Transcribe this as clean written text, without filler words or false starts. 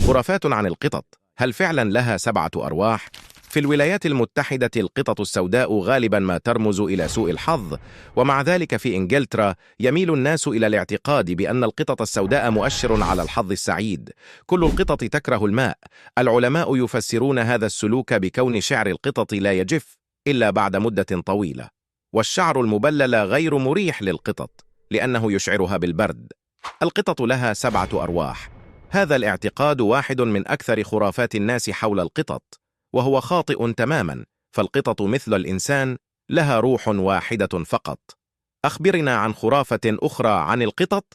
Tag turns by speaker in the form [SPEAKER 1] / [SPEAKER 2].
[SPEAKER 1] خرافات عن القطط. هل فعلا لها 7 أرواح؟ في الولايات المتحدة القطط السوداء غالبا ما ترمز إلى سوء الحظ، ومع ذلك في إنجلترا يميل الناس إلى الاعتقاد بأن القطط السوداء مؤشر على الحظ السعيد. كل القطط تكره الماء. العلماء يفسرون هذا السلوك بكون شعر القطط لا يجف إلا بعد مدة طويلة، والشعر المبلل غير مريح للقطط لأنه يشعرها بالبرد. القطط لها 7 أرواح. هذا الاعتقاد واحد من أكثر خرافات الناس حول القطط، وهو خاطئ تماما، فالقطط مثل الإنسان لها روح واحدة فقط. أخبرنا عن خرافة أخرى عن القطط.